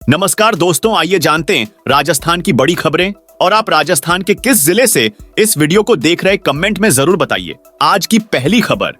नमस्कार दोस्तों, आइए जानते हैं राजस्थान की बड़ी खबरें। और आप राजस्थान के किस जिले से इस वीडियो को देख रहे, कमेंट में जरूर बताइए। आज की पहली खबर,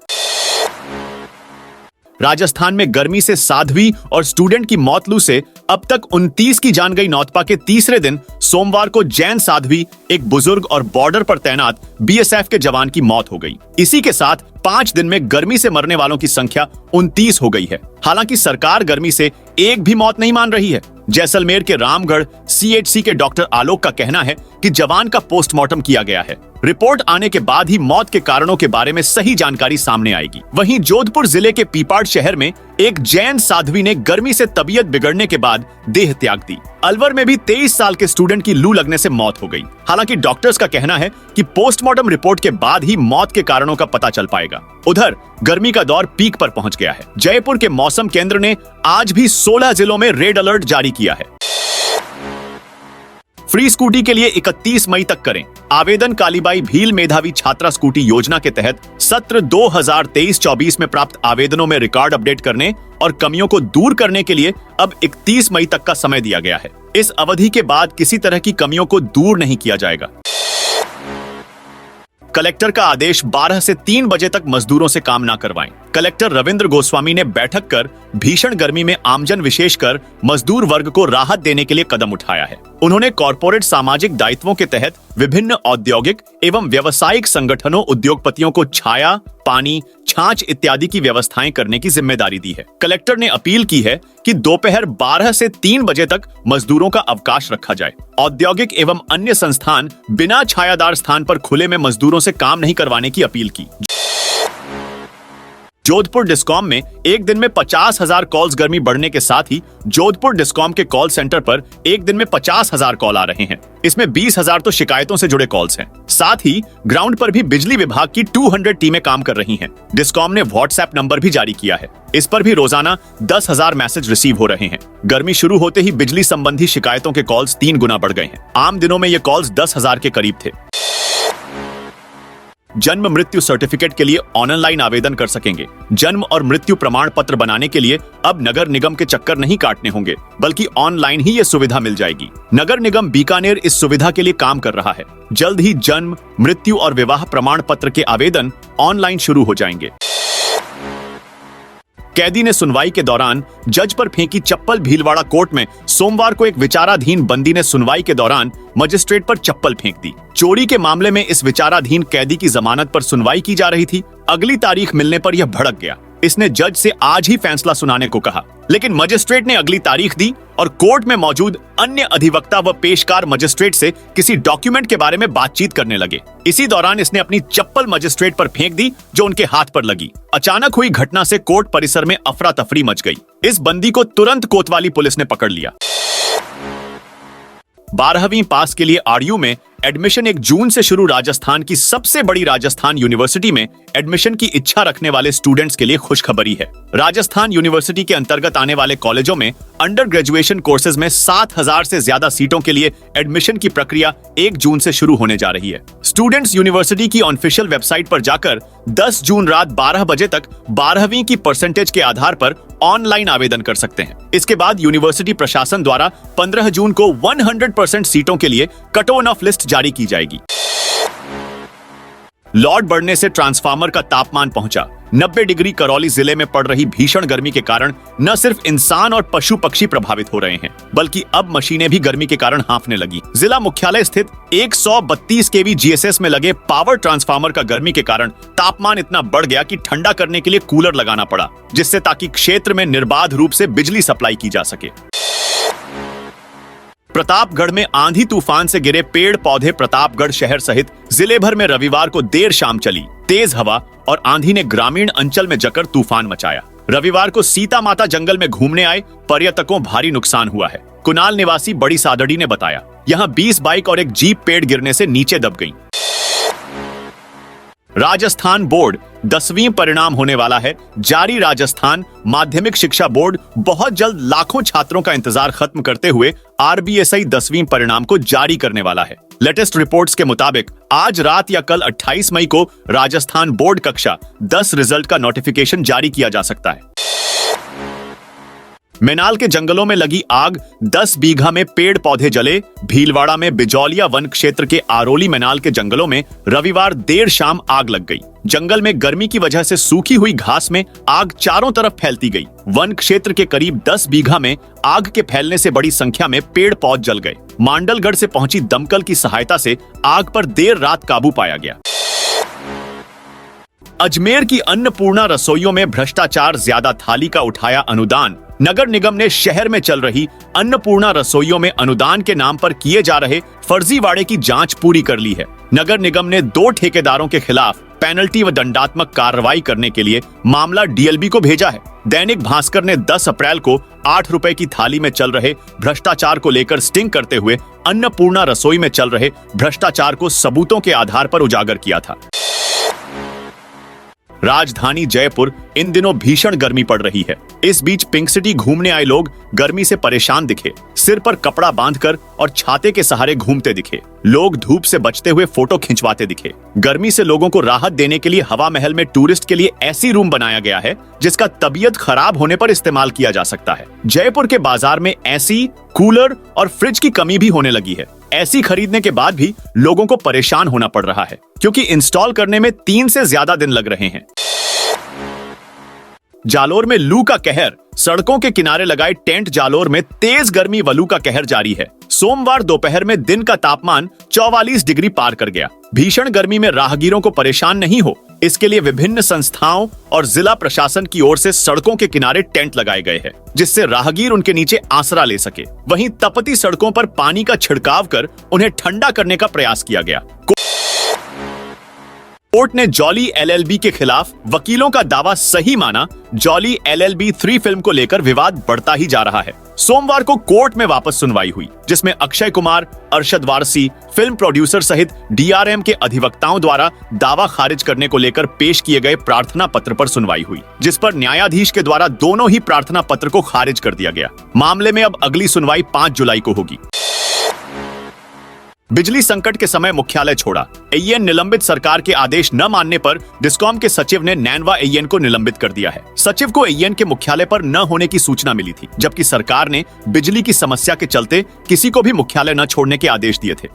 राजस्थान में गर्मी से साध्वी और स्टूडेंट की मौत लू से अब तक 29 की जान गई। नौतपा के तीसरे दिन सोमवार को जैन साध्वी, एक बुजुर्ग और बॉर्डर पर तैनात बीएसएफ के जवान की मौत हो गई। इसी के साथ 5 दिन में गर्मी से मरने वालों की संख्या 29 हो गई है। हालांकि सरकार गर्मी से एक भी मौत नहीं मान रही है। जैसलमेर के रामगढ़ सीएचसी के डॉक्टर आलोक का कहना है कि जवान का पोस्टमार्टम किया गया है। रिपोर्ट आने के बाद ही मौत के कारणों के बारे में सही जानकारी सामने आएगी। वहीं जोधपुर जिले के पीपाड़ शहर में एक जैन साध्वी ने गर्मी से तबीयत बिगड़ने के बाद देह त्याग दी। अलवर में भी 23 साल के स्टूडेंट की लू लगने से मौत हो गई। हालांकि डॉक्टर्स का कहना है कि पोस्टमार्टम रिपोर्ट के बाद ही मौत के कारणों का पता चल पाएगा। उधर गर्मी का दौर पीक पर पहुंच गया है। जयपुर के मौसम केंद्र ने आज भी 16 जिलों में रेड अलर्ट जारी किया है। फ्री स्कूटी के लिए 31 मई तक करें आवेदन। कालीबाई भील मेधावी छात्रा स्कूटी योजना के तहत सत्र 2023-24 में प्राप्त आवेदनों में रिकॉर्ड अपडेट करने और कमियों को दूर करने के लिए अब 31 मई तक का समय दिया गया है। इस अवधि के बाद किसी तरह की कमियों को दूर नहीं किया जाएगा। कलेक्टर का आदेश 12 से 3 बजे तक मजदूरों से काम ना करवाएं। कलेक्टर रविंद्र गोस्वामी ने बैठक कर भीषण गर्मी में आमजन विशेषकर मजदूर वर्ग को राहत देने के लिए कदम उठाया है। उन्होंने कॉर्पोरेट सामाजिक दायित्वों के तहत विभिन्न औद्योगिक एवं व्यावसायिक संगठनों, उद्योगपतियों को छाया, पानी, छाछ इत्यादि की व्यवस्थाएं करने की जिम्मेदारी दी है। कलेक्टर ने अपील की है कि दोपहर 12 से 3 बजे तक मजदूरों का अवकाश रखा जाए। औद्योगिक एवं अन्य संस्थान बिना छायादार स्थान पर खुले में मजदूरों से काम नहीं करवाने की अपील की। जोधपुर डिस्कॉम में एक दिन में 50,000 कॉल्स। गर्मी बढ़ने के साथ ही जोधपुर डिस्कॉम के कॉल सेंटर पर एक दिन में 50,000 कॉल आ रहे हैं। इसमें 20,000 तो शिकायतों से जुड़े कॉल्स हैं। साथ ही ग्राउंड पर भी बिजली विभाग की 200 टीमें काम कर रही हैं। डिस्कॉम ने व्हाट्सएप नंबर भी जारी किया है। इस पर भी रोजाना 10,000 मैसेज रिसीव हो रहे हैं। गर्मी शुरू होते ही बिजली संबंधी शिकायतों के कॉल्स 3 गुना बढ़ गए हैं। आम दिनों में ये कॉल्स 10,000 के करीब थे। जन्म मृत्यु सर्टिफिकेट के लिए ऑनलाइन आवेदन कर सकेंगे। जन्म और मृत्यु प्रमाण पत्र बनाने के लिए अब नगर निगम के चक्कर नहीं काटने होंगे, बल्कि ऑनलाइन ही ये सुविधा मिल जाएगी। नगर निगम बीकानेर इस सुविधा के लिए काम कर रहा है। जल्द ही जन्म, मृत्यु और विवाह प्रमाण पत्र के आवेदन ऑनलाइन शुरू हो जाएंगे। कैदी ने सुनवाई के दौरान जज पर फेंकी चप्पल। भीलवाड़ा कोर्ट में सोमवार को एक विचाराधीन बंदी ने सुनवाई के दौरान मजिस्ट्रेट पर चप्पल फेंक दी। चोरी के मामले में इस विचाराधीन कैदी की जमानत पर सुनवाई की जा रही थी। अगली तारीख मिलने पर यह भड़क गया। इसने जज से आज ही फैसला सुनाने को कहा, लेकिन मजिस्ट्रेट ने अगली तारीख दी और कोर्ट में मौजूद अन्य अधिवक्ता व पेशकार मजिस्ट्रेट से किसी डॉक्यूमेंट के बारे में बातचीत करने लगे। इसी दौरान इसने अपनी चप्पल मजिस्ट्रेट पर फेंक दी, जो उनके हाथ पर लगी। अचानक हुई घटना से कोर्ट परिसर में अफरा तफरी मच गई। इस बंदी को तुरंत कोतवाली पुलिस ने पकड़ लिया। 12वीं पास के लिए आरयू में एडमिशन 1 जून से शुरू। राजस्थान की सबसे बड़ी राजस्थान यूनिवर्सिटी में एडमिशन की इच्छा रखने वाले स्टूडेंट्स के लिए खुशखबरी है। राजस्थान यूनिवर्सिटी के अंतर्गत आने वाले कॉलेजों में अंडर ग्रेजुएशन कोर्सेज में 7,000 से ज्यादा सीटों के लिए एडमिशन की प्रक्रिया 1 जून से शुरू होने जा रही है। स्टूडेंट्स यूनिवर्सिटी की ऑफिशियल वेबसाइट पर जाकर 10 जून रात 12 बजे तक 12वीं की परसेंटेज के आधार पर ऑनलाइन आवेदन कर सकते हैं। इसके बाद यूनिवर्सिटी प्रशासन द्वारा 15 जून को 100% सीटों के लिए कट ऑफ लिस्ट जारी की जाएगी। लॉर्ड बढ़ने से ट्रांसफार्मर का तापमान पहुंचा 90 डिग्री। करौली जिले में पड़ रही भीषण गर्मी के कारण न सिर्फ इंसान और पशु पक्षी प्रभावित हो रहे हैं, बल्कि अब मशीनें भी गर्मी के कारण हांफने लगी। जिला मुख्यालय स्थित 132 केवी जीएसएस में लगे पावर ट्रांसफार्मर का गर्मी के कारण तापमान इतना बढ़ गया कि ठंडा करने के लिए कूलर लगाना पड़ा, जिससे ताकि क्षेत्र में निर्बाध रूप से बिजली सप्लाई की जा सके। प्रतापगढ़ में आंधी तूफान से गिरे पेड़ पौधे। प्रतापगढ़ शहर सहित जिले भर में रविवार को देर शाम चली तेज हवा और आंधी ने ग्रामीण अंचल में जकर तूफान मचाया। रविवार को सीता माता जंगल में घूमने आए पर्यटकों भारी नुकसान हुआ है। कुनाल निवासी बड़ी सादड़ी ने बताया, यहां 20 बाइक और एक जीप पेड़ गिरने से नीचे दब गई। राजस्थान बोर्ड 10वीं परिणाम होने वाला है जारी। राजस्थान माध्यमिक शिक्षा बोर्ड बहुत जल्द लाखों छात्रों का इंतजार खत्म करते हुए आरबीएसआई 10वीं परिणाम को जारी करने वाला है। लेटेस्ट रिपोर्ट्स के मुताबिक आज रात या कल 28 मई को राजस्थान बोर्ड कक्षा 10 रिजल्ट का नोटिफिकेशन जारी किया जा सकता है। मेनाल के जंगलों में लगी आग, 10 बीघा में पेड़ पौधे जले। भीलवाड़ा में बिजौलिया वन क्षेत्र के आरोली मेनाल के जंगलों में रविवार देर शाम आग लग गई। जंगल में गर्मी की वजह से सूखी हुई घास में आग चारों तरफ फैलती गई। वन क्षेत्र के करीब 10 बीघा में आग के फैलने से बड़ी संख्या में पेड़ पौधे जल गए। मांडलगढ़ से पहुंची दमकल की सहायता से आग पर देर रात काबू पाया गया। अजमेर की अन्नपूर्णा रसोइयों में भ्रष्टाचार, ज्यादा थाली का उठाया अनुदान। नगर निगम ने शहर में चल रही अन्नपूर्णा रसोइयों में अनुदान के नाम पर किए जा रहे फर्जीवाड़े की जांच पूरी कर ली है। नगर निगम ने 2 ठेकेदारों के खिलाफ पेनल्टी व दंडात्मक कार्रवाई करने के लिए मामला डीएलबी को भेजा है। दैनिक भास्कर ने 10 अप्रैल को 8 रुपए की थाली में चल रहे भ्रष्टाचार को लेकर स्टिंग करते हुए अन्नपूर्णा रसोई में चल रहे भ्रष्टाचार को सबूतों के आधार पर उजागर किया था। राजधानी जयपुर इन दिनों भीषण गर्मी पड़ रही है। इस बीच पिंक सिटी घूमने आए लोग गर्मी से परेशान दिखे। सिर पर कपड़ा बांधकर और छाते के सहारे घूमते दिखे। लोग धूप से बचते हुए फोटो खिंचवाते दिखे। गर्मी से लोगों को राहत देने के लिए हवा महल में टूरिस्ट के लिए ऐसी रूम बनाया गया है जिसका तबीयत खराब होने पर इस्तेमाल किया जा सकता है। जयपुर के बाजार में एसी, कूलर और फ्रिज की कमी भी होने लगी है। एसी खरीदने के बाद भी लोगों को परेशान होना पड़ रहा है क्योंकि इंस्टॉल करने में 3 से ज्यादा दिन लग रहे हैं। जालोर में लू का कहर, सड़कों के किनारे लगाए टेंट। जालोर में तेज गर्मी व लू का कहर जारी है। सोमवार दोपहर में दिन का तापमान 44 डिग्री पार कर गया। भीषण गर्मी में राहगीरों को परेशान नहीं हो, इसके लिए विभिन्न संस्थाओं और जिला प्रशासन की ओर से सड़कों के किनारे टेंट लगाए गए हैं, जिससे राहगीर उनके नीचे आसरा ले सके। वहीं तपती सड़कों पर पानी का छिड़काव कर उन्हें ठंडा करने का प्रयास किया गया। कोर्ट ने जॉली एलएलबी के खिलाफ वकीलों का दावा सही माना। जॉली एलएलबी 3 फिल्म को लेकर विवाद बढ़ता ही जा रहा है। सोमवार को कोर्ट में वापस सुनवाई हुई, जिसमें अक्षय कुमार, अरशद वारसी, फिल्म प्रोड्यूसर सहित डीआरएम के अधिवक्ताओं द्वारा दावा खारिज करने को लेकर पेश किए गए प्रार्थना पत्र पर सुनवाई हुई, जिस पर न्यायाधीश के द्वारा दोनों ही प्रार्थना पत्र को खारिज कर दिया गया। मामले में अब अगली सुनवाई 5 जुलाई को होगी। बिजली संकट के समय मुख्यालय छोड़ा। एईएन निलंबित। सरकार के आदेश न मानने पर डिस्कॉम के सचिव ने नैनवा एईएन को निलंबित कर दिया है। सचिव को एईएन के मुख्यालय पर न होने की सूचना मिली थी, जबकि सरकार ने बिजली की समस्या के चलते किसी को भी मुख्यालय न छोड़ने के आदेश दिए थे।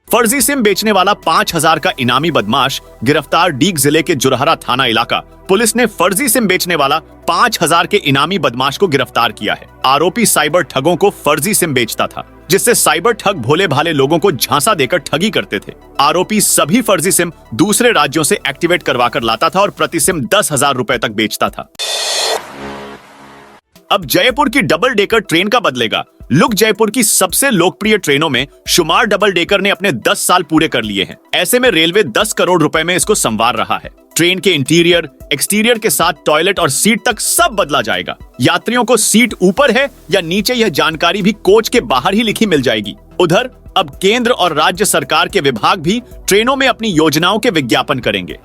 फर्जी सिम बेचने वाला 5000 का इनामी बदमाश गिरफ्तार। डीग जिले के जुरहरा थाना इलाका पुलिस ने फर्जी सिम बेचने वाला 5000 के इनामी बदमाश को गिरफ्तार किया है। आरोपी साइबर ठगों को फर्जी सिम बेचता था, जिससे साइबर ठग भोले भाले लोगों को झांसा देकर ठगी करते थे। आरोपी सभी फर्जी सिम दूसरे राज्यों से एक्टिवेट करवाकर लाता था और प्रति सिम 10,000 रुपए तक बेचता था। अब जयपुर की डबल डेकर ट्रेन का बदलेगा लुक। जयपुर की सबसे लोकप्रिय ट्रेनों में शुमार डबल डेकर ने अपने 10 साल पूरे कर लिए हैं। ऐसे में रेलवे 10 करोड़ रुपए में इसको संवार रहा है। ट्रेन के इंटीरियर, एक्सटीरियर के साथ टॉयलेट और सीट तक सब बदला जाएगा। यात्रियों को सीट ऊपर है या नीचे यह जानकारी भी कोच के बाहर ही लिखी मिल जाएगी। उधर अब केंद्र और राज्य सरकार के विभाग भी ट्रेनों में अपनी योजनाओं के विज्ञापन करेंगे।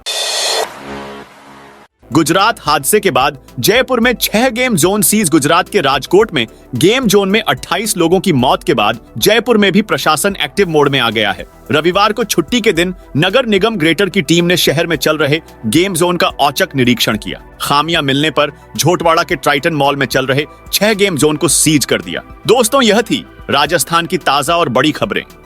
गुजरात हादसे के बाद जयपुर में 6 गेम जोन सीज। गुजरात के राजकोट में गेम जोन में 28 लोगों की मौत के बाद जयपुर में भी प्रशासन एक्टिव मोड में आ गया है। रविवार को छुट्टी के दिन नगर निगम ग्रेटर की टीम ने शहर में चल रहे गेम जोन का औचक निरीक्षण किया। खामियां मिलने पर झोटवाड़ा के ट्राइटन मॉल में चल रहे 6 गेम जोन को सीज कर दिया। दोस्तों, यह थी राजस्थान की ताजा और बड़ी खबरें।